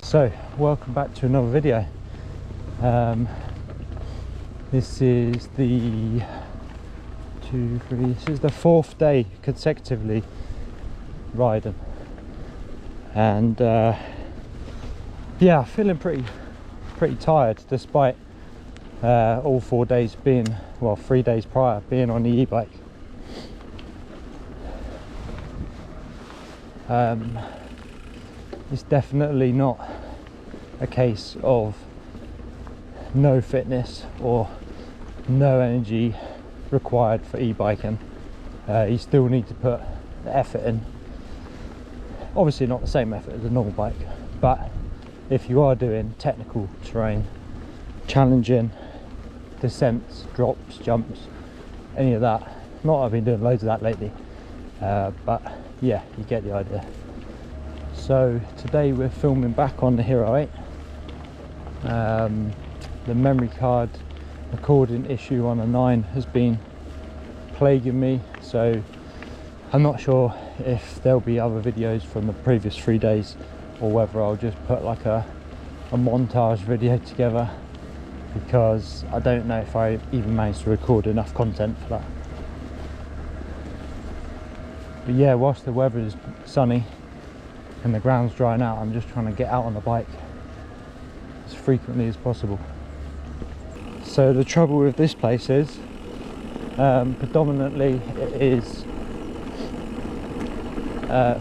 So, welcome back to another video. This is the this is the fourth day consecutively riding, and yeah, feeling pretty tired despite all 4 days being, well, 3 days prior being on the e-bike. It's definitely not a case of no fitness or no energy required for e-biking. You still need to put the effort in. Obviously not the same effort as a normal bike, but if you are doing technical terrain, challenging descents, drops, jumps, any of that, not I've been doing loads of that lately, but yeah, you get the idea. So today we're filming back on the Hero 8. The memory card recording issue on a 9 has been plaguing me, so I'm not sure if there'll be other videos from the previous 3 days or whether I'll just put like a montage video together, because I don't know if I even managed to record enough content for that. But yeah, whilst the weather is sunny and the ground's drying out, I'm just trying to get out on the bike as frequently as possible. So the trouble with this place is predominantly it is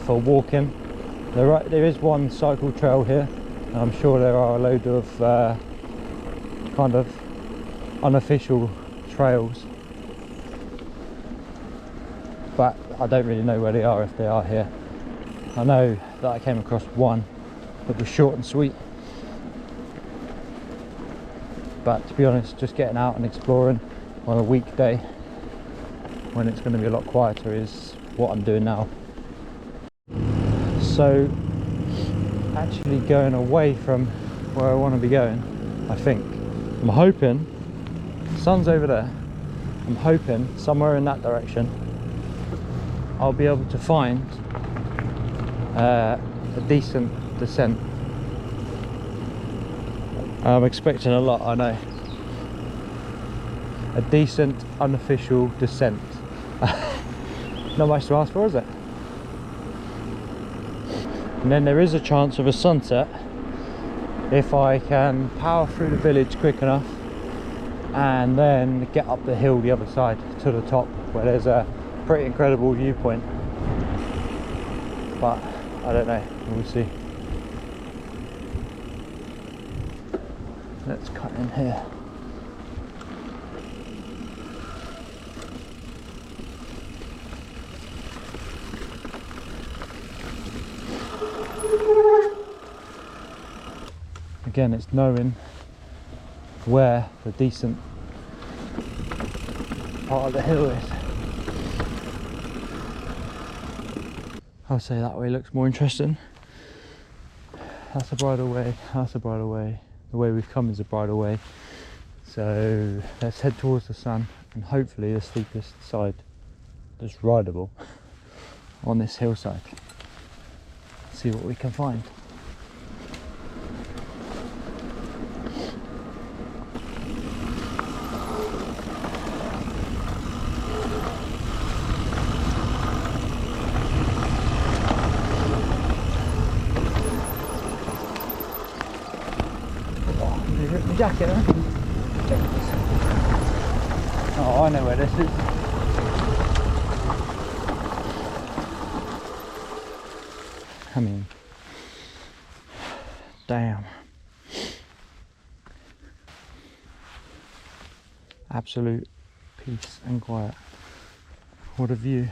for walking. There is one cycle trail here, and I'm sure there are a load of kind of unofficial trails, but I don't really know where they are, if they are here. I know that I came across one that was short and sweet, but to be honest, just getting out and exploring on a weekday when it's going to be a lot quieter is what I'm doing now. So actually going away from where I want to be going, I think. I'm hoping, the sun's over there, I'm hoping somewhere in that direction I'll be able to find a decent descent. I'm expecting a lot, I know. A decent unofficial descent. Not much to ask for, is it? And then there is a chance of a sunset if I can power through the village quick enough and then get up the hill the other side to the top, where there's a pretty incredible viewpoint. But I don't know, we'll see. Let's cut in here. Again, it's knowing where the decent part of the hill is. I'll say that way looks more interesting. That's a bridle way, that's a bridle way. The way we've come is a bridle way. So let's head towards the sun, and hopefully the steepest side that's rideable on this hillside. See what we can find. Jacket, huh? Oh, I know where this is. I mean, damn. Absolute peace and quiet. What a view.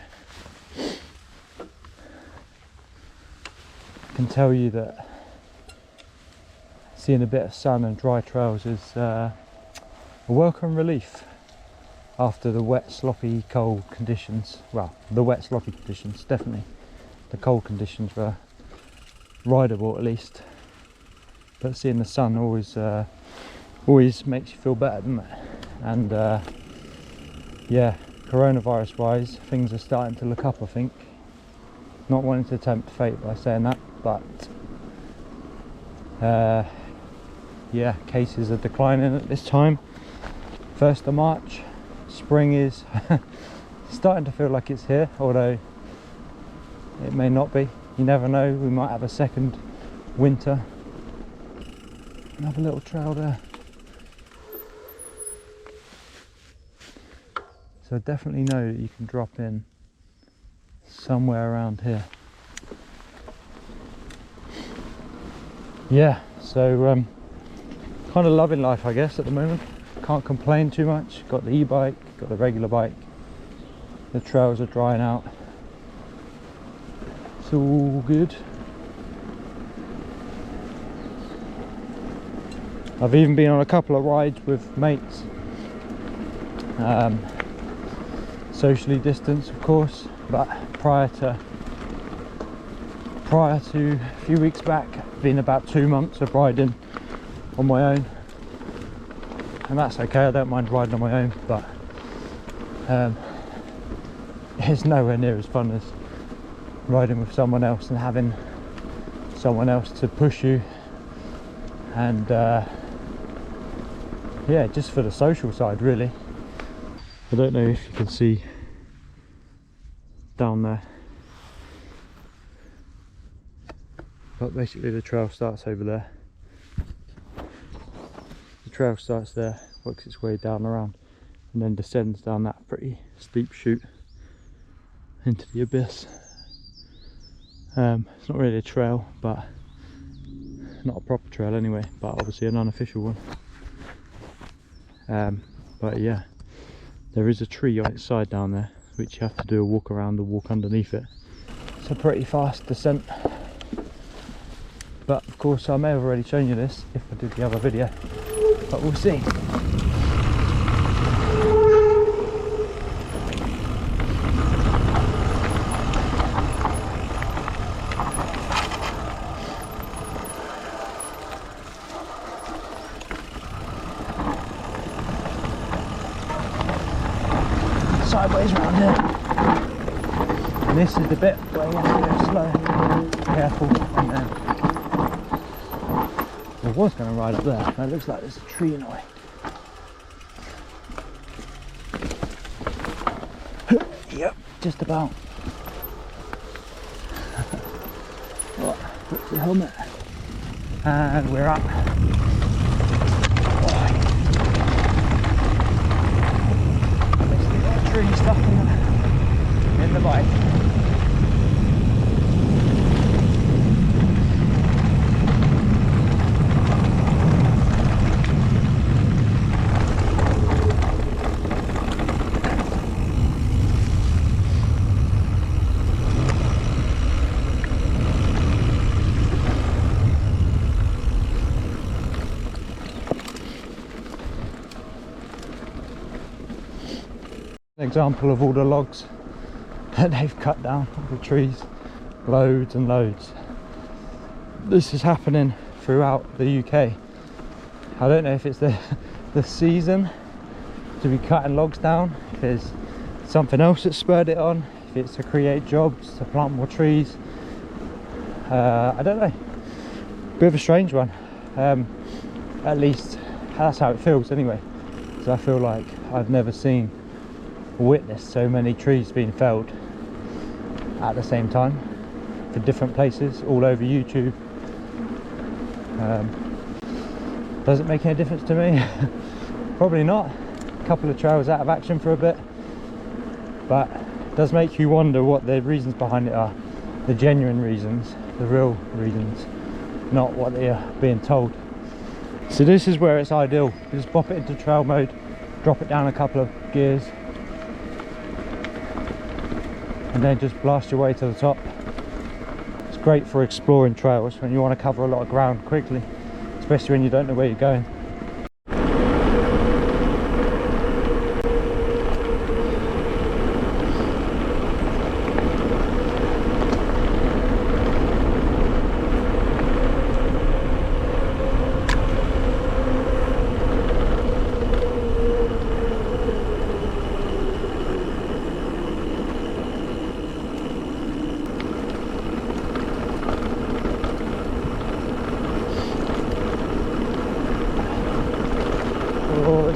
I can tell you that seeing a bit of sun and dry trails is a welcome relief after the wet, sloppy, cold conditions. Well, the wet, sloppy conditions, definitely. The cold conditions were rideable at least, but seeing the sun always makes you feel better, doesn't it? And yeah, coronavirus wise, things are starting to look up, I think. Not wanting to tempt fate by saying that, but Yeah, cases are declining at this time. 1st of March, spring is starting to feel like it's here, although it may not be. You never know, we might have a second winter. Another little trail there. So I definitely know that you can drop in somewhere around here. Yeah, so kind of loving life, I guess, at the moment. Can't complain too much. Got the e-bike, got the regular bike. The trails are drying out. It's all good. I've even been on a couple of rides with mates. Socially distanced, of course, but prior to a few weeks back, been about 2 months of riding on my own, and that's okay. I don't mind riding on my own, but it's nowhere near as fun as riding with someone else and having someone else to push you, and yeah, just for the social side, really. I don't know if you can see down there, but basically the trail starts over there. The trail starts there, works its way down around, and then descends down that pretty steep chute into the abyss. It's not really a trail, but not a proper trail anyway, but obviously an unofficial one. But yeah, there is a tree on its side down there, which you have to do a walk around or walk underneath it. It's a pretty fast descent, but of course I may have already shown you this if I did the other video, but we'll see. Sideways round here, and this is the bit where you have to go slow, careful, and then I was going to ride up there, but it looks like there's a tree in the way. Yep, just about. Right, put the helmet, and we're up. Tree stuck in the bike. An example of all the logs that they've cut down, all the trees, loads and loads. This is happening throughout the UK. I don't know if it's the season to be cutting logs down, if there's something else that spurred it on, if it's to create jobs, to plant more trees. I don't know. Bit of a strange one. At least that's how it feels anyway. So I feel like I've never seen or witnessed so many trees being felled at the same time for different places all over YouTube. Does it make any difference to me? Probably not. A couple of trails out of action for a bit, but it does make you wonder what the reasons behind it are, the genuine reasons, the real reasons, not what they are being told. So this is where it's ideal. You just pop it into trail mode, drop it down a couple of gears, and then just blast your way to the top. It's great for exploring trails when you want to cover a lot of ground quickly, especially when you don't know where you're going.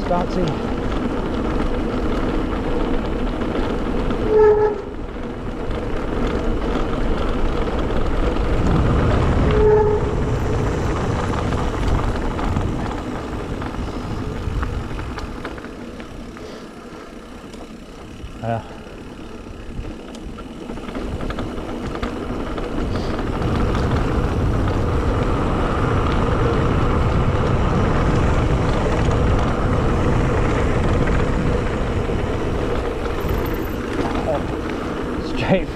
bouncy.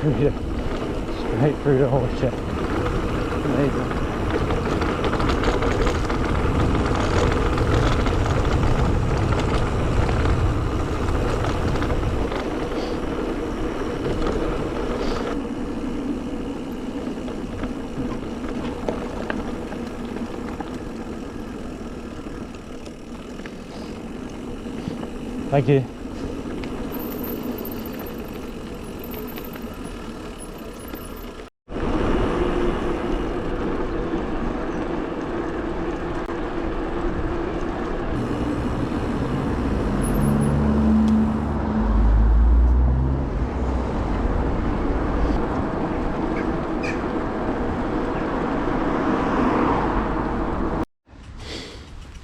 Straight through the whole shit. Amazing. Thank you.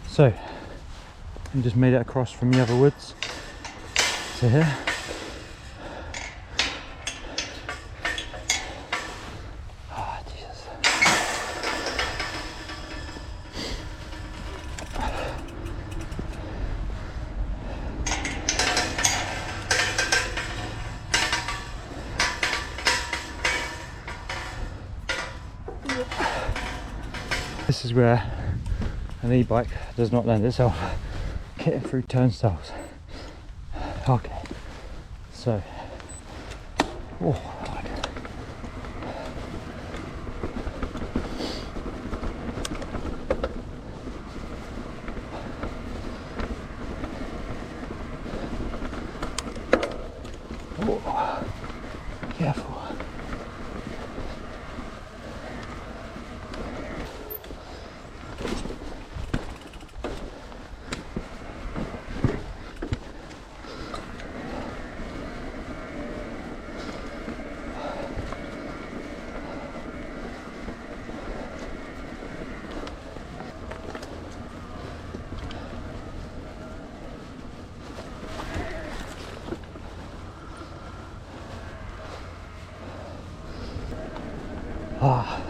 So, I just made it across from the other woods to here. Oh, Jesus. This is where an e-bike does not lend itself getting through turnstiles. Okay, so oh God. Oh, careful.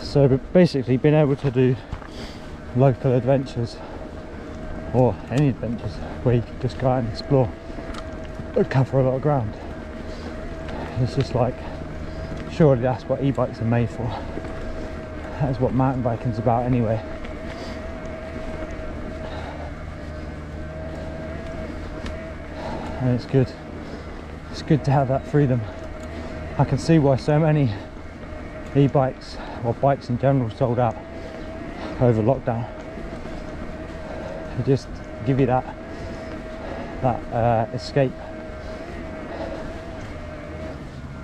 So basically being able to do local adventures, or any adventures where you can just go out and explore and cover a lot of ground, it's just like, surely that's what e-bikes are made for. That's what mountain biking's about anyway. And it's good to have that freedom. I can see why so many e-bikes, or bikes in general, sold out over lockdown. They just give you that escape.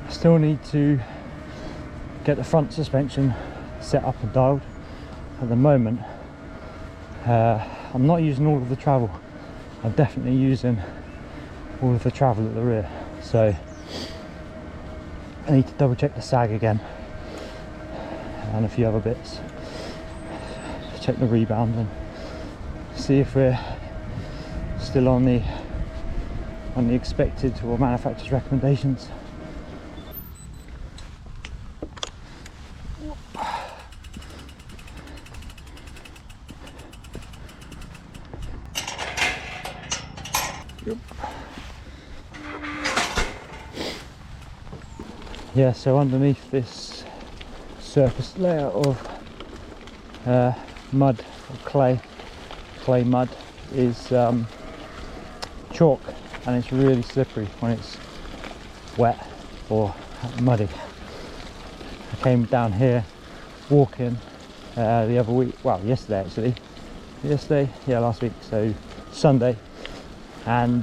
I still need to get the front suspension set up and dialed. At the moment, I'm not using all of the travel. I'm definitely using all of the travel at the rear. So I need to double check the sag again, and a few other bits. Check the rebound and see if we're still on the expected or manufacturer's recommendations. Yep. Yeah, so underneath this surface layer of mud or clay mud is chalk, and it's really slippery when it's wet or muddy. I came down here walking the other week, well yesterday actually, yeah, last week, so Sunday, and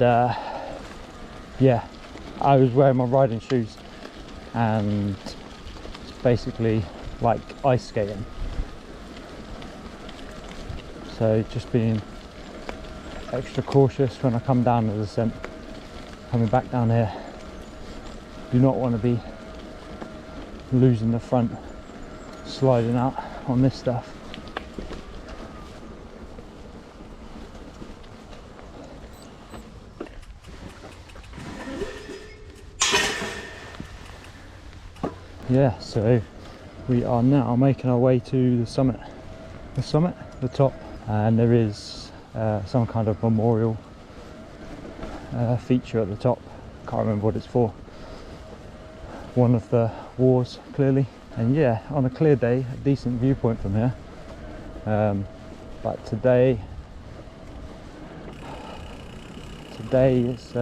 yeah, I was wearing my riding shoes and it's basically like ice skating. So just being extra cautious when I come down the descent. Coming back down here, do not want to be losing the front, sliding out on this stuff. Yeah, so we are now making our way to the summit, the top, and there is some kind of memorial feature at the top. Can't remember what it's for. One of the wars, clearly. And yeah, on a clear day, a decent viewpoint from here. But today it's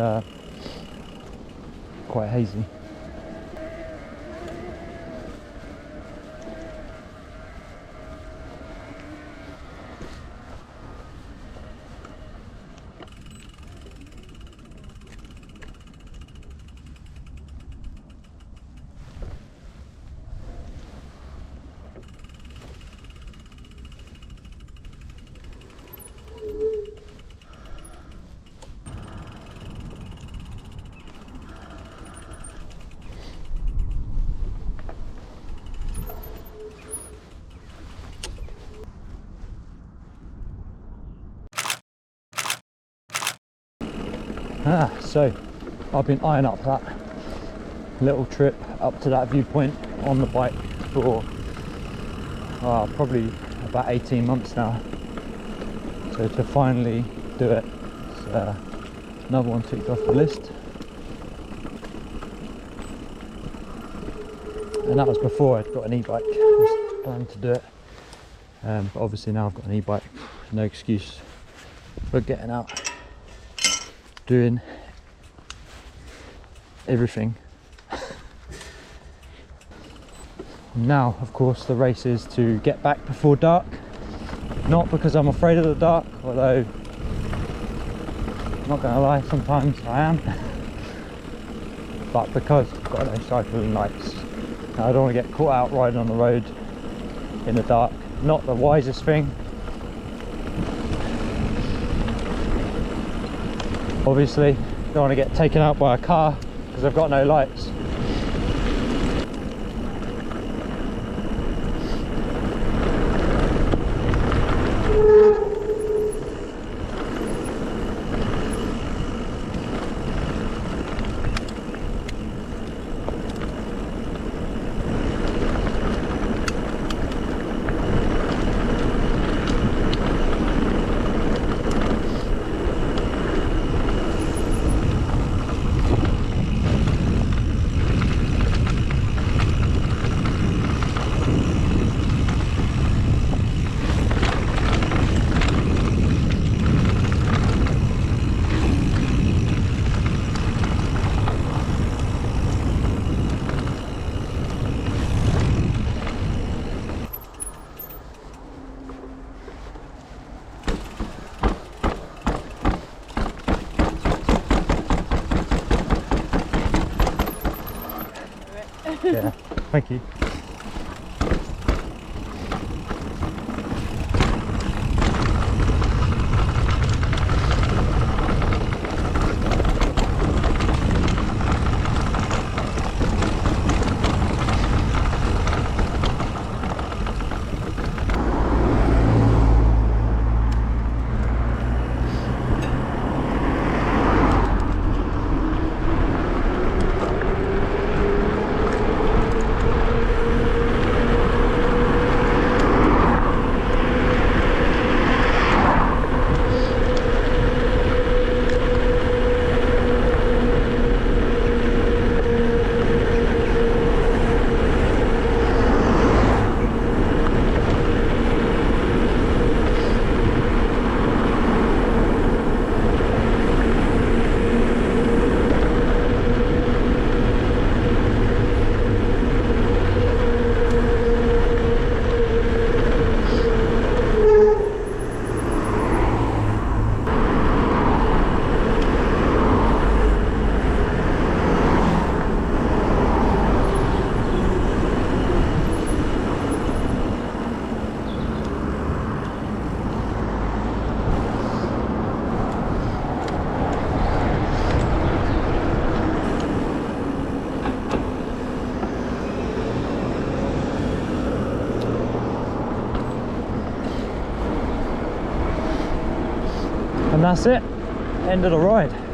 quite hazy. So I've been eyeing up that little trip up to that viewpoint on the bike for probably about 18 months now. So to finally do it, it's another one ticked off the list. And that was before I'd got an e-bike. I was planning to do it. But obviously now I've got an e-bike, no excuse for getting out, doing everything. Now, of course, the race is to get back before dark. Not because I'm afraid of the dark, although I'm not going to lie, sometimes I am. But because I've got no cycling lights, I don't want to get caught out riding on the road in the dark. Not the wisest thing. Obviously, don't want to get taken out by a car because I've got no lights. Yeah, thank you. And that's it, end of the ride.